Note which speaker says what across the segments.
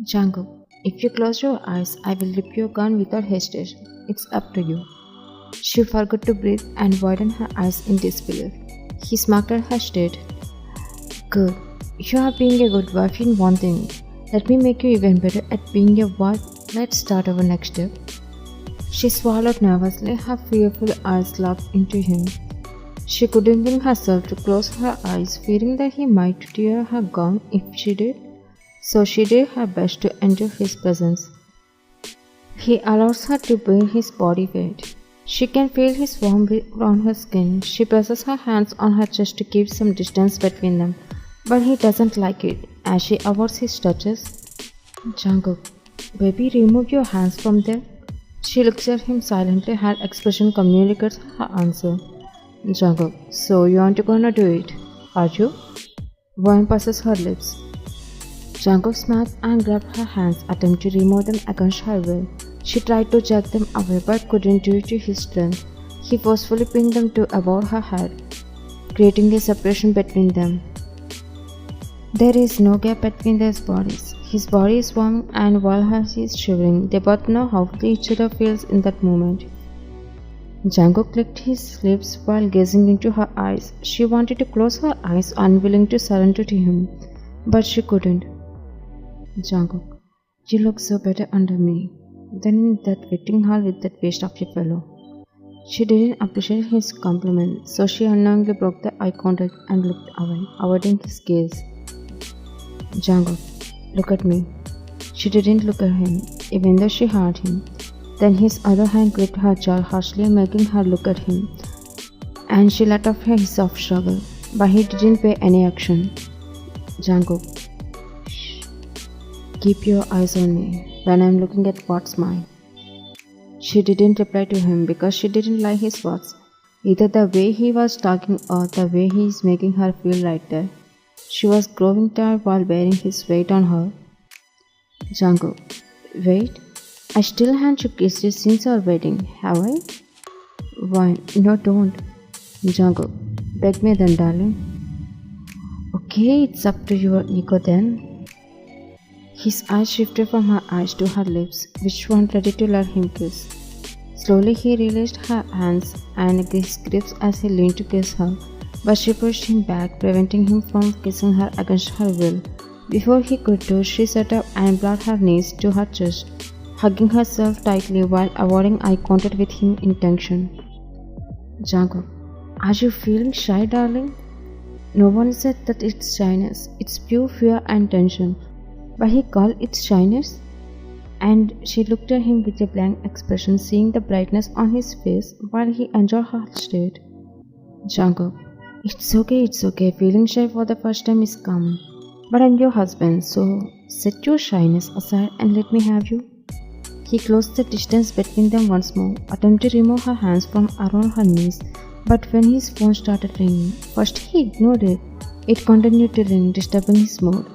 Speaker 1: Jungkook, if you close your eyes, I will rip your gun without hesitation. It's up to you. She forgot to breathe and widened her eyes in disbelief. He smirked at her state. Good. You are being a good wife in one thing. Let me make you even better at being a wife. Let's start our next step. She swallowed nervously, her fearful eyes locked into him. She couldn't bring herself to close her eyes, fearing that he might tear her gown if she did. So she did her best to endure his presence. He allows her to bear his body weight. She can feel his warm breath on her skin. She presses her hands on her chest to keep some distance between them, but he doesn't like it as she avoids his touches. Jungkook, baby, remove your hands from there. She looks at him silently, her expression communicates her answer. Jungkook, so you aren't gonna do it, are you? Wine passes her lips. Jungkook smiled and grabbed her hands, attempting to remove them against her will. She tried to jerk them away but couldn't due to his strength. He forcefully pinned them to above her head, creating a separation between them. There is no gap between their bodies. His body is warm and while hers is shivering, they both know how each other feels in that moment. Jungkook licked his lips while gazing into her eyes. She wanted to close her eyes, unwilling to surrender to him, but she couldn't. Jungkook, you look so better under me than in that waiting hall with that waste of a fellow. She didn't appreciate his compliment, so she unknowingly broke the eye contact and looked away, avoiding his gaze. Jungkook, look at me. She didn't look at him, even though she heard him. Then his other hand gripped her jaw harshly, making her look at him, and she let off his soft struggle, but he didn't pay any action. Jungkook, shh. Keep your eyes on me when I'm looking at what's mine. She didn't reply to him because she didn't like his words, either the way he was talking or the way he is making her feel right there. She was growing tired while bearing his weight on her. Jungkook, wait. I still haven't you kissed you since our wedding, have I? Why? No, don't. Jungkook, beg me then, darling. Okay, it's up to your ego then. His eyes shifted from her eyes to her lips, which weren't ready to let him kiss. Slowly he released her hands and his grips as he leaned to kiss her, but she pushed him back, preventing him from kissing her against her will. Before he could do, she sat up and brought her knees to her chest, hugging herself tightly while avoiding eye contact with him in tension. Jungkook, are you feeling shy, darling? No one said that it's shyness, it's pure fear and tension. But he called it shyness? And she looked at him with a blank expression, seeing the brightness on his face while he enjoyed her state. Jungkook, it's okay, feeling shy for the first time is common. But I'm your husband, so set your shyness aside and let me have you. He closed the distance between them once more, attempting to remove her hands from around her knees, but when his phone started ringing, first he ignored it. It continued to ring, disturbing his mood,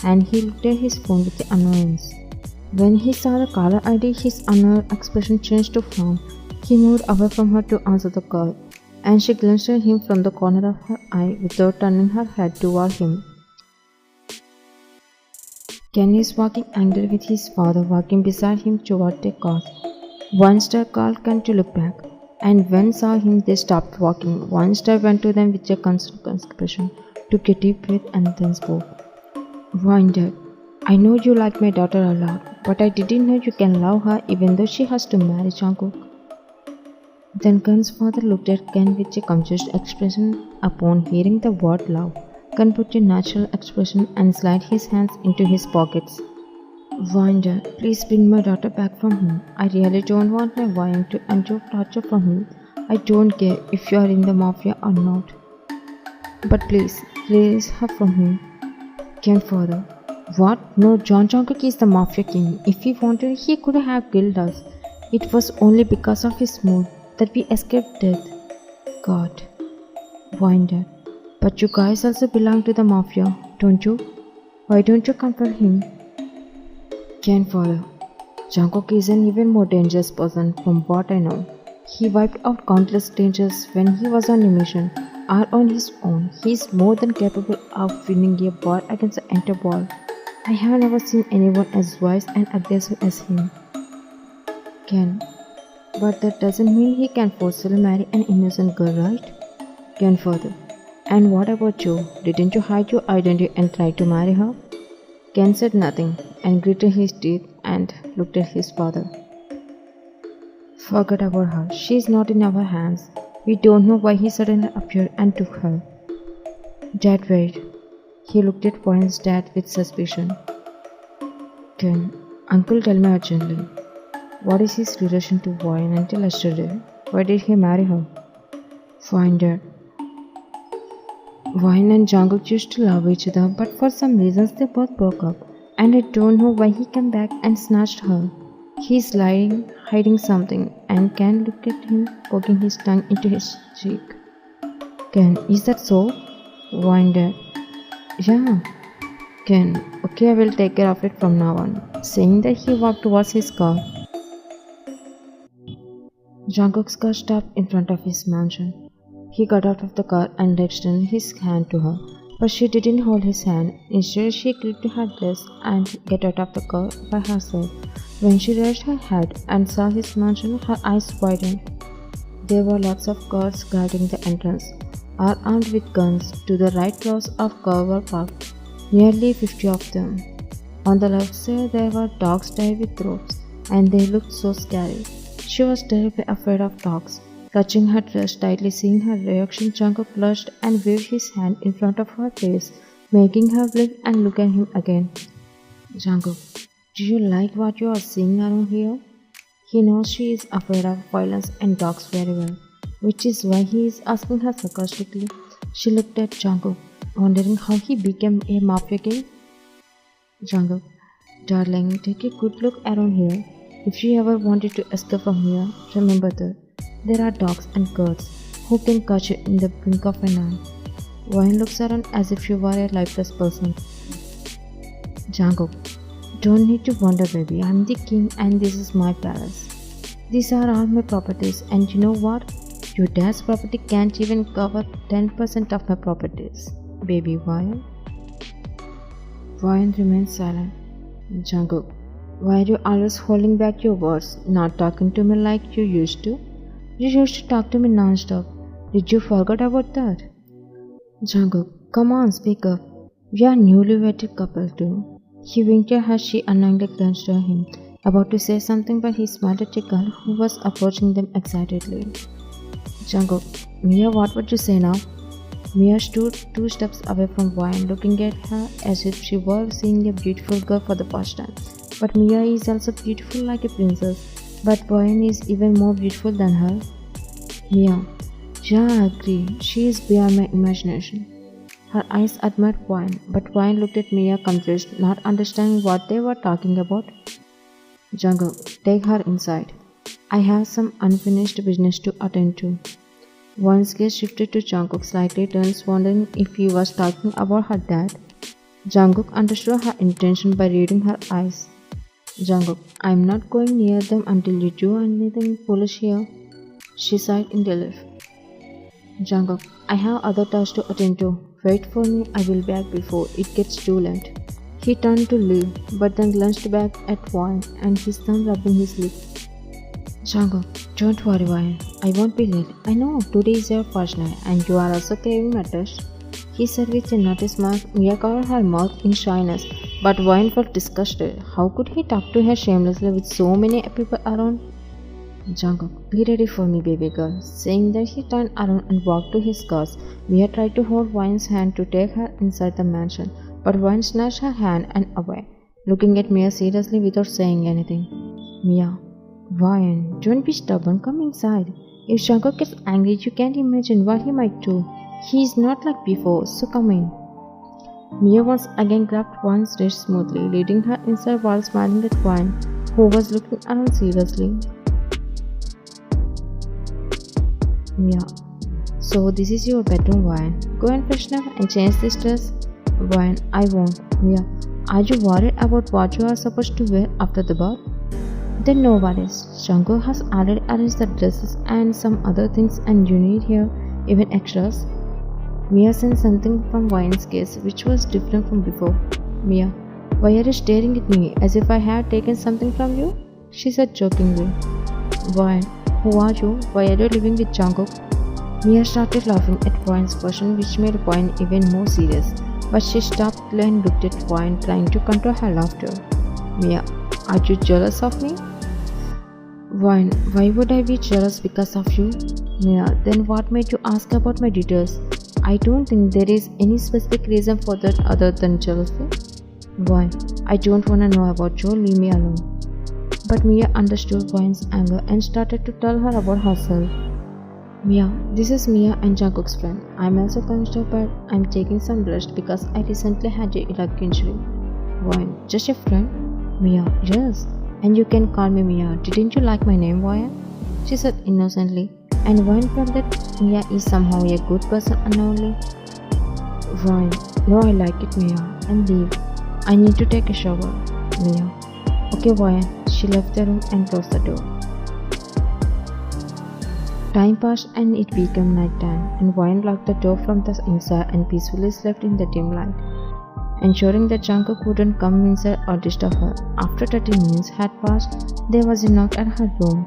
Speaker 1: and he looked at his phone with annoyance. When he saw the caller ID, his annoyed expression changed to frown. He moved away from her to answer the call, and she glanced at him from the corner of her eye without turning her head toward him. Ken is walking angrily with his father walking beside him toward the car. One star called Ken to look back, and when saw him they stopped walking. One star went to them with a concerned expression, took a deep breath and then spoke. Winder, I know you like my daughter a lot, but I didn't know you can love her even though she has to marry Jungkook. Then Ken's father looked at Ken with a confused expression upon hearing the word love. Ken put a natural expression and slid his hands into his pockets. Winder, please bring my daughter back from him. I really don't want my wife to endure torture from him. I don't care if you are in the mafia or not. But please, release her from him. Ken father. What? No, John Jungkook is the mafia king. If he wanted, he could have killed us. It was only because of his mood that we escaped death. God. Winder. But you guys also belong to the mafia, don't you? Why don't you comfort him? Ken father. Jungkook is an even more dangerous person from what I know. He wiped out countless dangers when he was on a mission or on his own. He is more than capable of winning a war against the entire world. I have never seen anyone as wise and aggressive as him. Ken, but that doesn't mean he can forcibly marry an innocent girl, right? Ken further. And what about you? Didn't you hide your identity and try to marry her? Ken said nothing and gritted his teeth and looked at his father. Forget about her. She is not in our hands. We don't know why he suddenly appeared and took her. Dad, wait. He looked at Poin's dad with suspicion. Ken, Uncle, tell me urgently. What is his relation to Wine until yesterday? Why did he marry her? Fine, Dad. Wine and Jungkook used to love each other, but for some reasons they both broke up. And I don't know why he came back and snatched her. He's lying, hiding something, and Ken looked at him, poking his tongue into his cheek. Ken, is that so? Wine, Dad. Yeah. Ken, okay, I will take care of it from now on. Saying that, he walked towards his car. Jungkook's car stopped in front of his mansion. He got out of the car and extended his hand to her, but she didn't hold his hand. Instead, she clicked her dress and got out of the car by herself. When she raised her head and saw his mansion, her eyes widened. There were lots of guards guarding the entrance, all armed with guns. To the right, rows of cars were parked, nearly 50 of them. On the left side, there were dogs tied with ropes, and they looked so scary. She was terribly afraid of dogs. Clutching her dress tightly, seeing her reaction, Jungkook blushed and waved his hand in front of her face, making her blink and look at him again. Jungkook, do you like what you are seeing around here? He knows she is afraid of violence and dogs very well, which is why he is asking her sarcastically. She looked at Jungkook, wondering how he became a mafia king. Jungkook, darling, take a good look around here. If you ever wanted to escape from here, remember that there are dogs and guards who can catch you in the blink of an eye. Wine looks around as if you were a lifeless person. Jungkook, don't need to wonder, baby. I'm the king and this is my palace. These are all my properties, and you know what? Your dad's property can't even cover 10% of my properties. Baby Wine. Wine remained silent. Jungkook, why are you always holding back your words, not talking to me like you used to? You used to talk to me non-stop. Did you forget about that? Jungkook, come on, speak up. We are newly wedded couple too. He winked at her as she unknowingly glanced at him, about to say something, but he smiled at a girl who was approaching them excitedly. Jungkook, Mia, what would you say now? Mia stood 2 steps away from Wine, looking at her as if she were seeing a beautiful girl for the first time. But Mia is also beautiful like a princess. But Wine is even more beautiful than her. Mia, yeah, I agree. She is beyond my imagination. Her eyes admired Wine, but Wine looked at Mia confused, not understanding what they were talking about. Jungkook, take her inside. I have some unfinished business to attend to. Wine's gaze shifted to Jungkook, slightly tense, wondering if he was talking about her dad. Jungkook understood her intention by reading her eyes. Jungkook, I'm not going near them until you do anything foolish here. She sighed in relief. Jungkook, I have other tasks to attend to. Wait for me, I will be back before it gets too late. He turned to leave, but then glanced back at Wine and his thumb rubbing his lip. Jungkook, don't worry, Wine. I won't be late. I know today is your first night and you are also craving my test. He said with a naughty smile. Mia covered her mouth in shyness, but Wine felt disgusted. How could he talk to her shamelessly with so many people around? Jungkook, be ready for me, baby girl. Saying that, he turned around and walked to his cars. Mia tried to hold Wine's hand to take her inside the mansion, but Wine snatched her hand and away, looking at Mia seriously without saying anything. Mia, Wine, don't be stubborn. Come inside. If Jungkook gets angry, you can't imagine what he might do. He is not like before, so come in. Mia once again grabbed Wine's wrist smoothly, leading her inside while smiling at Wine, who was looking around seriously. Mia, so this is your bedroom, Wine. Go and freshen up and change this dress. Wine, I won't. Mia, are you worried about what you are supposed to wear after the bath? Then no worries. Jungkook has already arranged the dresses and some other things, and you need here even extras. Mia sensed something from Wine's gaze which was different from before. Mia, Why are you staring at me as if I had taken something from you? She said jokingly. Why? Who are you? Why are you living with Jungkook? Mia started laughing at Hwain's question, which made Hwain even more serious. But she stopped and looked at Hwain, trying to control her laughter. Mia, are you jealous of me? Hwain, why would I be jealous because of you? Mia, then what made you ask about my details? I don't think there is any specific reason for that other than jealousy. Why? I don't want to know about you, leave me alone. But Mia understood Hwain's anger and started to tell her about herself. Mia, this is Mia and Jungkook's friend. I'm also concerned, but I'm taking some rest because I recently had a leg injury. Hwain, just a friend? Mia, yes. And you can call me Mia. Didn't you like my name, Hwain? She said innocently. And Hwain felt that Mia is somehow a good person unknowingly. Hwain, no, I like it, Mia. And leave. I need to take a shower. Mia. Okay, Hwain. She left the room and closed the door. Time passed and it became night time, and Hwain locked the door from the inside and peacefully slept in the dim light, ensuring that Jungkook wouldn't come inside or disturb her. After 30 minutes had passed, there was a knock at her room,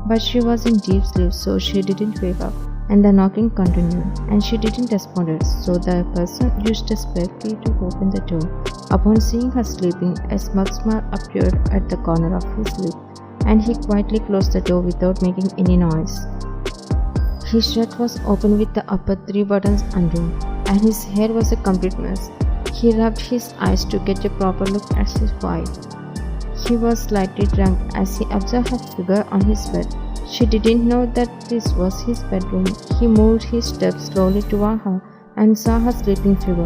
Speaker 1: but she was in deep sleep, so she didn't wake up, and the knocking continued, and she didn't respond, so the person used a spare key to open the door. Upon seeing her sleeping, a smug smile appeared at the corner of his lip, and he quietly closed the door without making any noise. His shirt was open with the upper 3 buttons undone, and his hair was a complete mess. He rubbed his eyes to get a proper look at his wife. He was slightly drunk as he observed her figure on his bed. She didn't know that this was his bedroom. He moved his steps slowly toward her and saw her sleeping figure.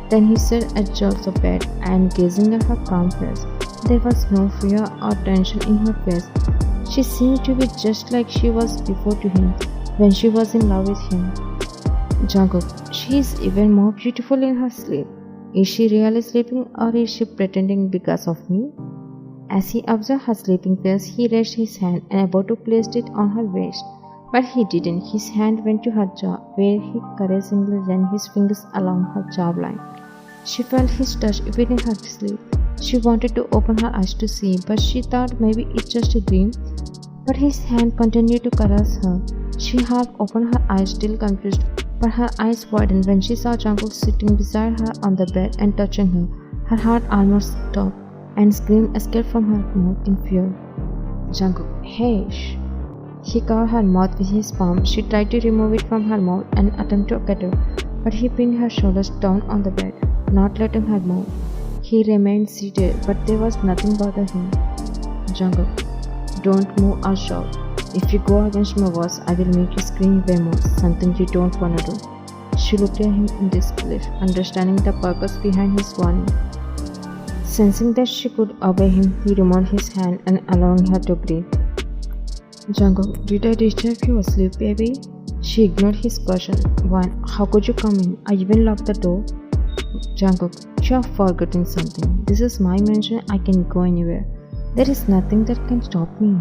Speaker 1: Then he sat at the bed and gazing at her calm face. There was no fear or tension in her face. She seemed to be just like she was before to him, when she was in love with him. Jungkook, she is even more beautiful in her sleep. Is she really sleeping or is she pretending because of me? As he observed her sleeping face, he raised his hand and about to place it on her waist. But he didn't. His hand went to her jaw, where he caressingly ran his fingers along her jawline. She felt his touch even in her sleep. She wanted to open her eyes to see, but she thought maybe it's just a dream. But his hand continued to caress her. She half opened her eyes, still confused, but her eyes widened when she saw Jungkook sitting beside her on the bed and touching her. Her heart almost stopped, and scream escaped from her mouth in fear. Jungkook, hey, shh. He covered her mouth with his palm. She tried to remove it from her mouth and attempt to get up, but he pinned her shoulders down on the bed, not letting her move. He remained seated, but there was nothing bothering him. Jungkook, don't move or shout. If you go against my words, I will make you scream way more, something you don't wanna do. She looked at him in disbelief, understanding the purpose behind his warning. Sensing that she could obey him, he removed his hand and allowing her to breathe. Jungkook, did I disturb you asleep, baby? She ignored his question. One, how could you come in? I even locked the door. Jungkook, you are forgetting something. This is my mansion, I can go anywhere. There is nothing that can stop me.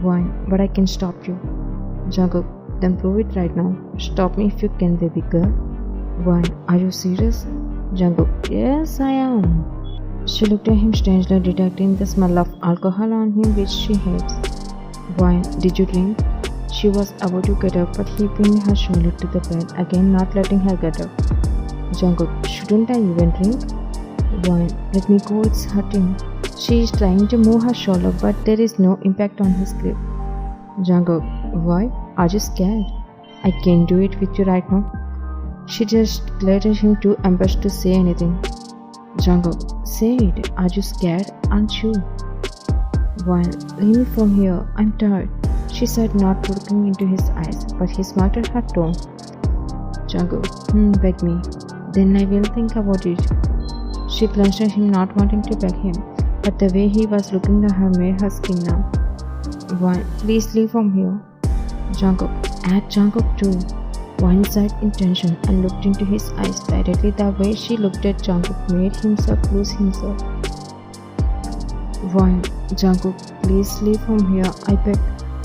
Speaker 1: Why? But I can stop you. Jungkook, then prove it right now. Stop me if you can, baby girl. Why? Are you serious? Jungkook, yes, I am. She looked at him strangely, detecting the smell of alcohol on him, which she hates. Why? Did you drink? She was about to get up, but he pinned her shoulder to the bed, again not letting her get up. Jungkook, shouldn't I even drink? Why? Let me go, it's hurting. She is trying to move her shoulder, but there is no impact on his grip. Jungkook, why? Are you scared? I can't do it with you right now. She just glared at him, too embarrassed to say anything. Jungkook, say it. Are you scared? Aren't you? Why? Leave me from here. I'm tired. She said, not looking into his eyes, but he smiled at her tone. Jungkook, beg me. Then I will think about it. She glanced at him, not wanting to beg him, but the way he was looking at her made her skin numb. Why? Please leave from here. Jungkook, at Jungkook too. Wine sighed in tension and looked into his eyes directly. The way she looked at Jungkook made himself lose himself. Wine, Jungkook, please leave from here, I beg.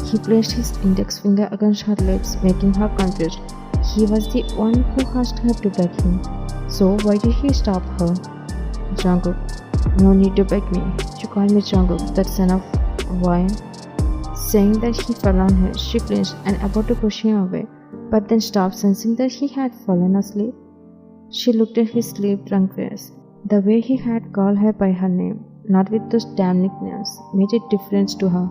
Speaker 1: He placed his index finger against her lips, making her confused. He was the one who asked her to beg him. So why did he stop her? Jungkook, No need to beg me. You call me Jungkook, that son of wine. Saying that he fell on her, she flinched and about to push him away, but then stopped, sensing that he had fallen asleep. She looked at his sleep-drunk face. The way he had called her by her name, not with those damn nicknames, made a difference to her.